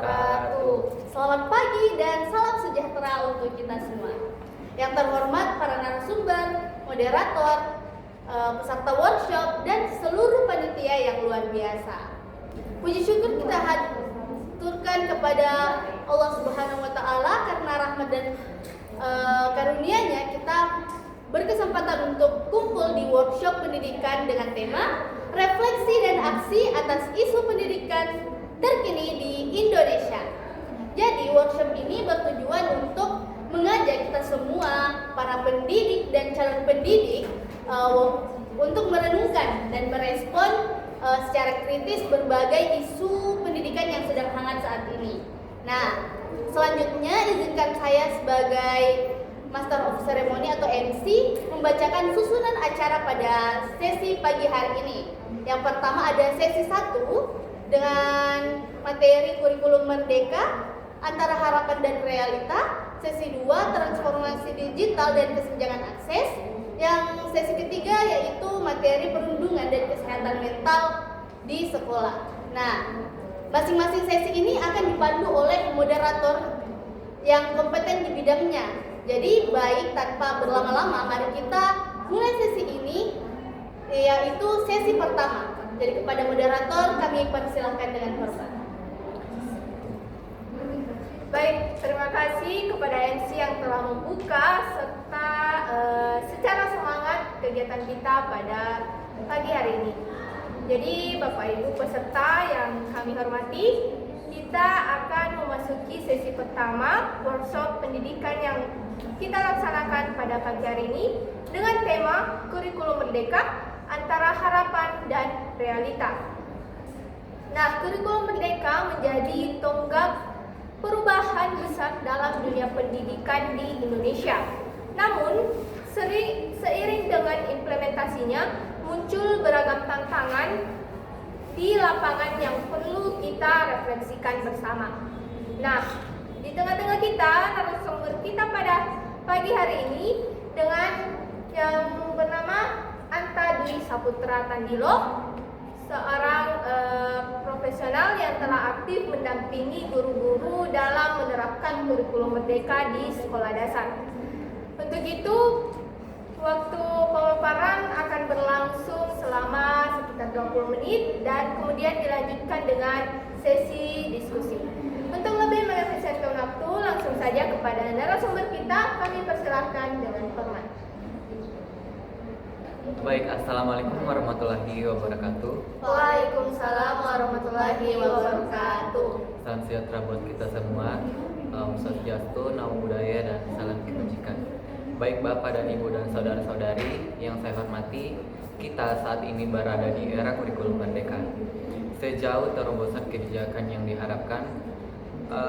wabarakatuh. Selamat pagi dan salam sejahtera untuk kita semua. Yang terhormat para narasumber, moderator, peserta workshop, dan seluruh panitia yang luar biasa. Puji syukur kita haturkan kepada Allah Subhanahu wa Ta'ala karena rahmat dan karunia-Nya kita berkesempatan untuk kumpul di workshop pendidikan dengan tema refleksi dan aksi atas isu pendidikan terkini di Indonesia. Jadi workshop ini bertujuan untuk mengajak kita semua, para pendidik dan calon pendidik untuk merenungkan dan merespon secara kritis berbagai isu pendidikan yang sedang hangat saat ini. Nah, selanjutnya izinkan saya sebagai Master of Ceremony atau MC membacakan susunan acara pada sesi pagi hari ini. Yang pertama ada sesi 1 dengan materi kurikulum merdeka antara harapan dan realita. Sesi 2 transformasi digital dan kesenjangan akses. Yang sesi ketiga yaitu materi perundungan dan kesehatan mental di sekolah. Nah, masing-masing sesi ini akan dipandu oleh moderator yang kompeten di bidangnya. Jadi baik tanpa berlama-lama, mari kita mulai sesi ini, yaitu sesi pertama. Jadi kepada moderator kami persilahkan dengan hormat. Baik, terima kasih kepada MC yang telah membuka serta secara semangat kegiatan kita pada pagi hari ini. Jadi Bapak Ibu peserta yang kami hormati, kita akan memasuki sesi pertama workshop pendidikan yang kita laksanakan pada pagi hari ini dengan tema kurikulum merdeka antara harapan dan realita. Nah, kurikulum merdeka menjadi tonggak perubahan besar dalam dunia pendidikan di Indonesia. Namun, seiring dengan implementasinya muncul beragam tantangan di lapangan yang perlu kita refleksikan bersama. Nah, di tengah-tengah kita, narasumber kita pada pagi hari ini dengan yang bernama Anta Dwi Saputra Tandilo, seorang profesional yang telah aktif mendampingi guru-guru dalam menerapkan kurikulum merdeka di sekolah dasar. Untuk itu, waktu pemaparan akan berlangsung selama sekitar 20 menit dan kemudian dilanjutkan dengan sesi diskusi. Untuk lebih mengefisienkan waktu, langsung saja kepada narasumber kita, kami persilahkan dengan hormat. Baik, Assalamualaikum warahmatullahi wabarakatuh. Waalaikumsalam warahmatullahi wabarakatuh. Salam sejahtera buat kita semua. Om Swastiastu, Namo Buddhaya, dan salam kebajikan. Baik Bapak dan Ibu dan saudara-saudari yang saya hormati, kita saat ini berada di era kurikulum merdeka. Sejauh terobosan kebijakan yang diharapkan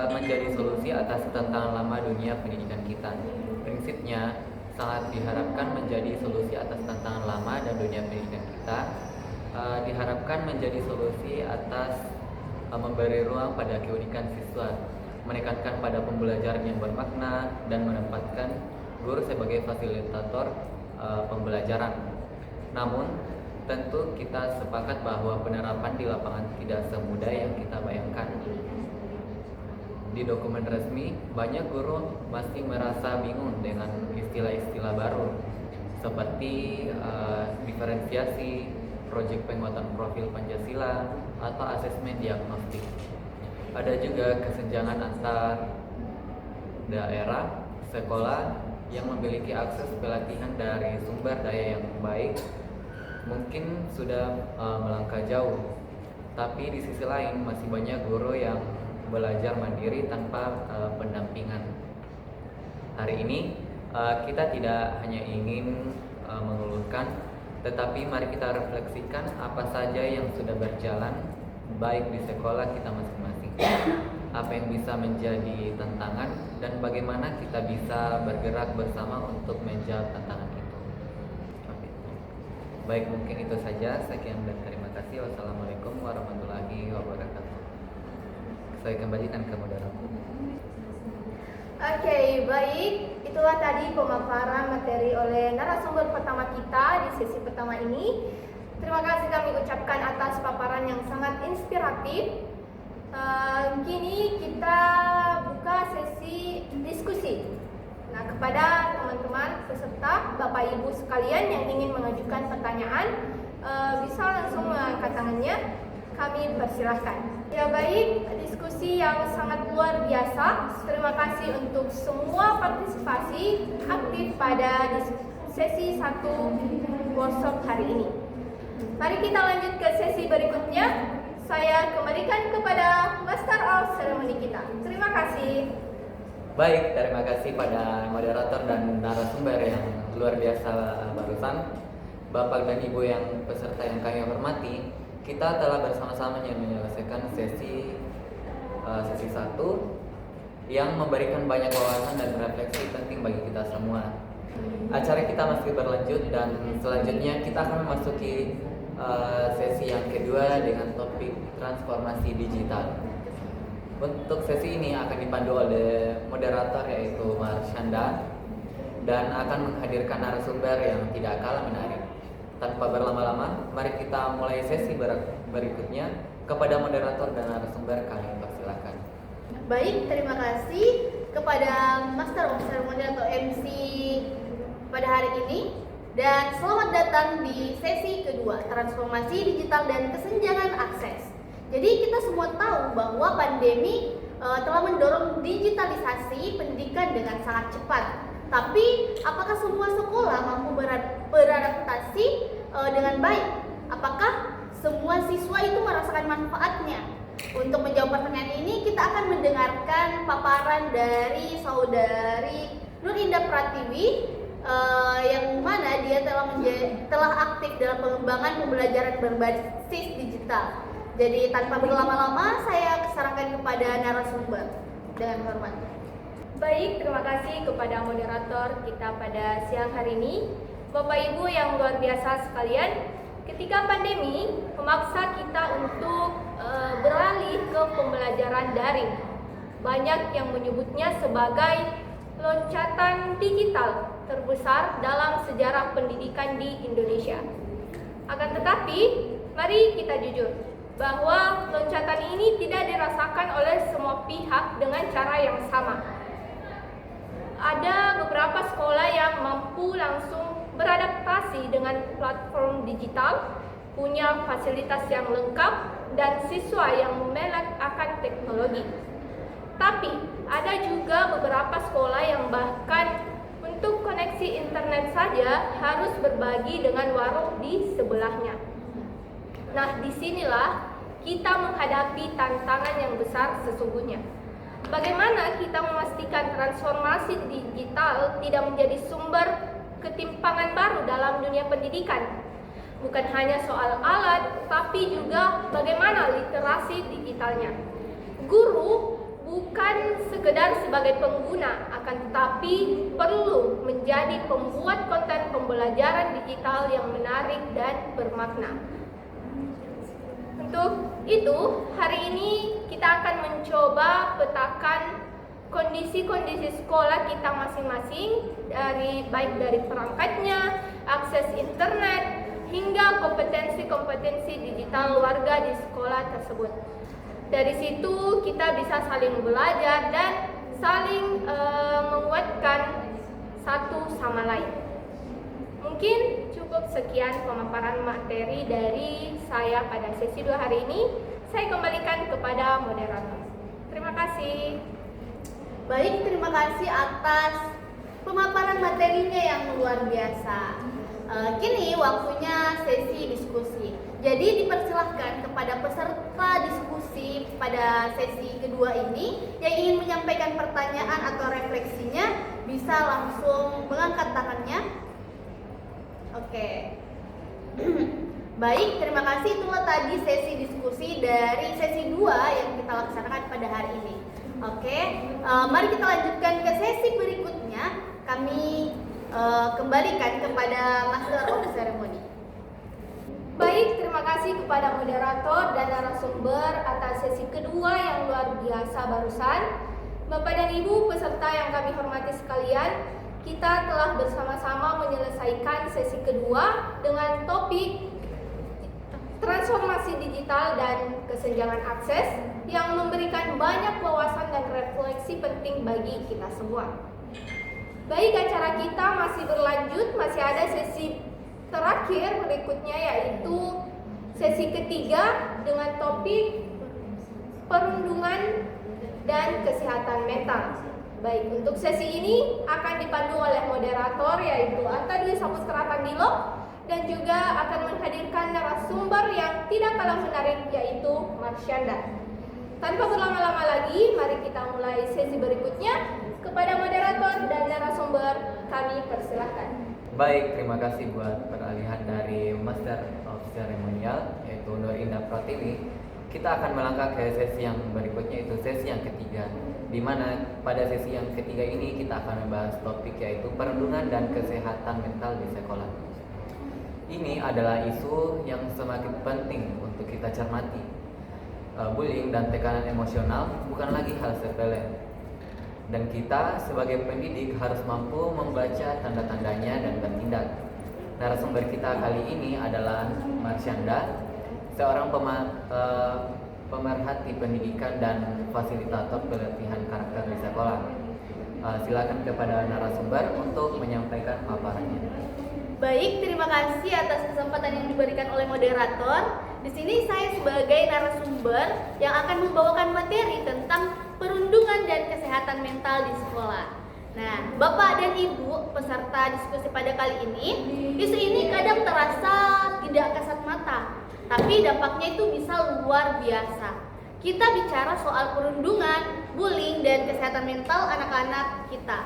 menjadi solusi atas tantangan lama dunia pendidikan kita. Prinsipnya sangat diharapkan menjadi solusi atas tantangan lama dan dunia pendidikan kita. Diharapkan menjadi solusi atas memberi ruang pada keunikan siswa, menekankan pada pembelajaran yang bermakna, dan menempatkan guru sebagai fasilitator pembelajaran. Namun, tentu kita sepakat bahwa penerapan di lapangan tidak semudah yang kita bayangkan. Di dokumen resmi, banyak guru masih merasa bingung dengan istilah-istilah baru seperti diferensiasi, proyek penguatan profil Pancasila, atau asesmen diagnostik. Ada juga kesenjangan antar daerah, sekolah yang memiliki akses pelatihan dari sumber daya yang baik mungkin sudah melangkah jauh, tapi di sisi lain masih banyak guru yang belajar mandiri tanpa pendampingan. Hari ini kita tidak hanya ingin mengeluhkan, tetapi mari kita refleksikan apa saja yang sudah berjalan baik di sekolah kita masing-masing, apa yang bisa menjadi tantangan, dan bagaimana kita bisa bergerak bersama untuk menjawab tantangan itu. Oke. Baik, mungkin itu saja. Sekian dan terima kasih. Wassalamualaikum warahmatullahi wabarakatuh. Saya kembalikan ke moderator. Oke, baik. Itulah tadi pemaparan materi oleh narasumber pertama kita di sesi pertama ini. Terima kasih kami ucapkan atas paparan yang sangat inspiratif. Kini kita buka sesi diskusi. Nah, kepada teman-teman peserta, Bapak Ibu sekalian yang ingin mengajukan pertanyaan, bisa langsung mengangkat tangannya. Kami persilahkan. Ya baik, diskusi yang sangat luar biasa. Terima kasih untuk semua partisipasi aktif pada sesi 1 workshop hari ini. Mari kita lanjut ke sesi berikutnya. Saya kembalikan kepada Master of Ceremony kita. Terima kasih. Baik, terima kasih pada moderator dan narasumber yang luar biasa barusan. Bapak dan Ibu yang peserta yang kami hormati, kita telah bersama-sama menyelesaikan sesi 1 yang memberikan banyak wawasan dan refleksi penting bagi kita semua. Acara kita masih berlanjut dan selanjutnya kita akan memasuki sesi yang kedua dengan topik transformasi digital. Untuk sesi ini akan dipandu oleh moderator yaitu Marsyanda dan akan menghadirkan narasumber yang tidak kalah menarik. Tanpa berlama-lama, mari kita mulai sesi berikutnya. Kepada moderator dan narasumber kami persilakan. Baik, terima kasih kepada Master of Ceremony atau MC pada hari ini. Dan selamat datang di sesi kedua, transformasi digital dan kesenjangan akses. Jadi kita semua tahu bahwa pandemi telah mendorong digitalisasi pendidikan dengan sangat cepat. Tapi apakah semua sekolah mampu beradaptasi dengan baik? Apakah semua siswa itu merasakan manfaatnya? Untuk menjawab pertanyaan ini, kita akan mendengarkan paparan dari saudari Nur Indah Pratiwi, yang mana dia telah aktif dalam pengembangan pembelajaran berbasis digital. Jadi tanpa berlama-lama, saya serahkan kepada narasumber dengan hormat. Baik, terima kasih kepada moderator kita pada siang hari ini. Bapak Ibu yang luar biasa sekalian, ketika pandemi memaksa kita untuk beralih ke pembelajaran daring. Banyak yang menyebutnya sebagai loncatan digital terbesar dalam sejarah pendidikan di Indonesia. Akan tetapi, mari kita jujur bahwa loncatan ini tidak dirasakan oleh semua pihak dengan cara yang sama. Ada beberapa sekolah yang mampu langsung beradaptasi dengan platform digital, punya fasilitas yang lengkap, dan siswa yang memelek akan teknologi. Tapi ada juga beberapa sekolah yang bahkan untuk koneksi internet saja harus berbagi dengan warung di sebelahnya. Nah, disinilah kita menghadapi tantangan yang besar sesungguhnya. Bagaimana kita memastikan transformasi digital tidak menjadi sumber ketimpangan baru dalam dunia pendidikan? Bukan hanya soal alat, tapi juga bagaimana literasi digitalnya. Guru bukan sekedar sebagai pengguna, akan tetapi perlu menjadi pembuat konten pembelajaran digital yang menarik dan bermakna. Untuk itu, hari ini kita akan mencoba petakan kondisi-kondisi sekolah kita masing-masing, baik dari perangkatnya, akses internet, hingga kompetensi-kompetensi digital warga di sekolah tersebut. Dari situ kita bisa saling belajar dan saling menguatkan satu sama lain. Mungkin cukup sekian pemaparan materi dari saya pada sesi 2 hari ini. Saya kembalikan kepada moderator. Terima kasih. Baik, terima kasih atas pemaparan materinya yang luar biasa. Kini waktunya sesi diskusi. Jadi dipersilahkan kepada peserta diskusi pada sesi kedua ini yang ingin menyampaikan pertanyaan atau refleksinya bisa langsung mengangkat tangannya. Oke. Baik, terima kasih. Itulah tadi sesi diskusi dari sesi 2 yang kita laksanakan pada hari ini. Oke, mari kita lanjutkan ke sesi berikutnya. Kami kembalikan kepada Master of Ceremony. Baik, terima kasih kepada moderator dan narasumber atas sesi kedua yang luar biasa barusan. Bapak dan Ibu peserta yang kami hormati sekalian, kita telah bersama-sama menyelesaikan sesi kedua dengan topik transformasi digital dan kesenjangan akses yang memberikan banyak wawasan dan refleksi penting bagi kita semua. Baik, acara kita masih berlanjut, masih ada sesi terakhir berikutnya, yaitu sesi ketiga dengan topik perundungan dan kesehatan mental. Baik, untuk sesi ini akan dipandu oleh moderator yaitu Atta Dwi Saputra Pandilo, dan juga akan menghadirkan narasumber yang tidak kalah menarik yaitu Marsyanda. Tanpa berlama-lama lagi, mari kita mulai sesi berikutnya. Kepada moderator dan narasumber kami persilahkan. Baik, terima kasih buat peralihan dari Master of Ceremonial yaitu Nur Indah Pratiwi. Kita akan melangkah ke sesi yang berikutnya, itu sesi yang ketiga, di mana pada sesi yang ketiga ini kita akan membahas topik yaitu perundungan dan kesehatan mental di sekolah. Ini adalah isu yang semakin penting untuk kita cermati. Bullying dan tekanan emosional bukan lagi hal sepele, dan kita sebagai pendidik harus mampu membaca tanda-tandanya dan bertindak. Narasumber kita kali ini adalah Marsyanda, seorang pemerhati pendidikan dan fasilitator pelatihan karakter di sekolah. Silakan kepada narasumber untuk menyampaikan paparannya. Baik, terima kasih atas kesempatan yang diberikan oleh moderator. Di sini saya sebagai narasumber yang akan membawakan materi tentang perundungan dan kesehatan mental di sekolah. Nah, Bapak dan Ibu peserta diskusi pada kali ini, isu ini kadang terasa tidak kasat mata, tapi dampaknya itu bisa luar biasa. Kita bicara soal perundungan, bullying, dan kesehatan mental anak-anak kita.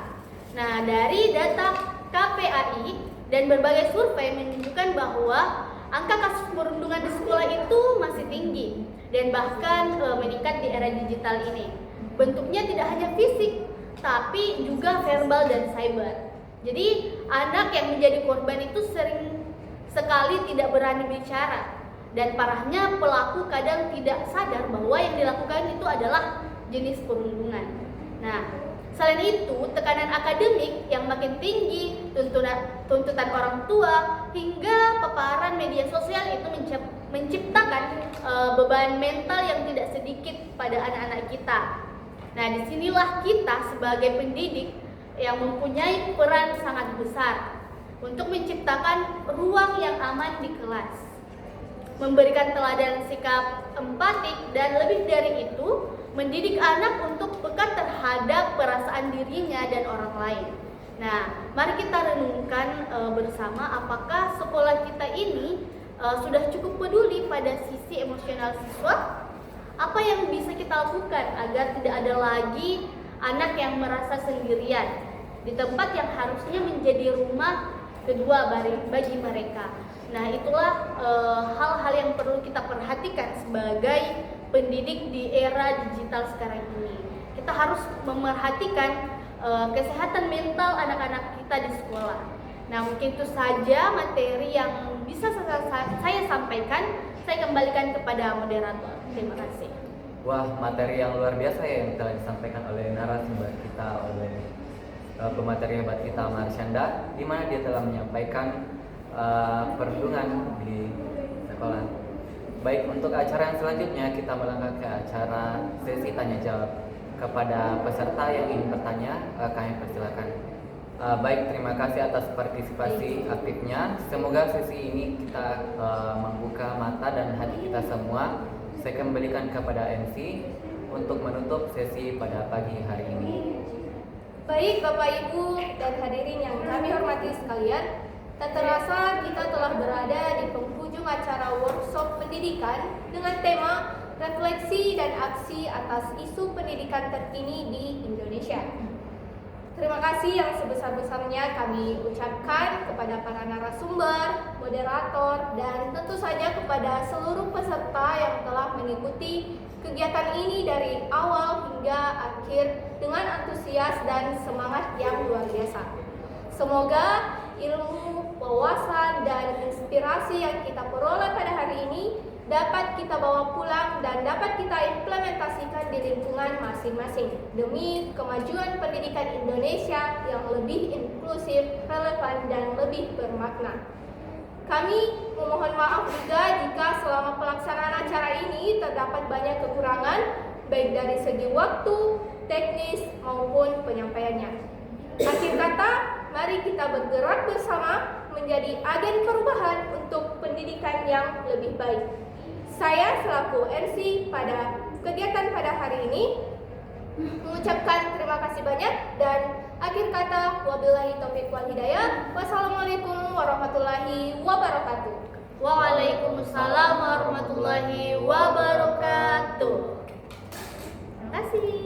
Nah, dari data KPAI dan berbagai survei menunjukkan bahwa angka kasus perundungan di sekolah itu masih tinggi dan bahkan meningkat di era digital ini. Bentuknya tidak hanya fisik, tapi juga verbal dan cyber. Jadi anak yang menjadi korban itu sering sekali tidak berani bicara, dan parahnya pelaku kadang tidak sadar bahwa yang dilakukan itu adalah jenis perundungan. Nah, selain itu, tekanan akademik yang makin tinggi, tuntutan orang tua, hingga paparan media sosial itu menciptakan beban mental yang tidak sedikit pada anak-anak kita. Nah, disinilah kita sebagai pendidik yang mempunyai peran sangat besar untuk menciptakan ruang yang aman di kelas, memberikan teladan sikap empatik, dan lebih dari itu, mendidik anak untuk peka terhadap perasaan dirinya dan orang lain. Nah, mari kita renungkan bersama apakah sekolah kita ini sudah cukup peduli pada sisi emosional siswa? Apa yang bisa kita lakukan agar tidak ada lagi anak yang merasa sendirian di tempat yang harusnya menjadi rumah kedua bagi mereka? Nah, itulah hal-hal yang perlu kita perhatikan sebagai pendidik di era digital sekarang ini. Kita harus memerhatikan kesehatan mental anak-anak kita di sekolah. Nah, mungkin itu saja materi yang bisa saya sampaikan. Saya kembalikan kepada moderator. Terima kasih. Wah, materi yang luar biasa ya yang telah disampaikan oleh narasumber kita, oleh pemateri hebat kita Marsyanda, di mana dia telah menyampaikan perundungan di sekolah. Baik, untuk acara yang selanjutnya kita melangkah ke acara sesi tanya jawab. Kepada peserta yang ingin bertanya, kami persilakan. Baik, terima kasih atas partisipasi aktifnya. Semoga sesi ini kita membuka mata dan hati kita semua. Saya kembalikan kepada MC untuk menutup sesi pada pagi hari ini. Baik, Bapak Ibu dan hadirin yang kami hormati sekalian, tak terasa kita telah berada di penghujung acara workshop pendidikan dengan tema refleksi dan aksi atas isu pendidikan terkini di Indonesia. Terima kasih yang sebesar-besarnya kami ucapkan kepada para narasumber, moderator, dan tentu saja kepada seluruh peserta yang telah mengikuti kegiatan ini dari awal hingga akhir dengan antusias dan semangat yang luar biasa. Semoga ilmu, wawasan, dan inspirasi yang kita peroleh pada hari ini dapat kita bawa pulang dan dapat kita implementasikan di lingkungan masing-masing demi kemajuan pendidikan Indonesia yang lebih inklusif, relevan, dan lebih bermakna. Kami memohon maaf juga jika selama pelaksanaan acara ini terdapat banyak kekurangan, baik dari segi waktu, teknis, maupun penyampaiannya. Akhir kata, mari kita bergerak bersama menjadi agen perubahan untuk pendidikan yang lebih baik. Saya selaku MC pada kegiatan pada hari ini mengucapkan terima kasih banyak dan akhir kata wabillahi taufiq wal hidayah. Wassalamualaikum warahmatullahi wabarakatuh. Waalaikumsalam warahmatullahi wabarakatuh. Terima kasih.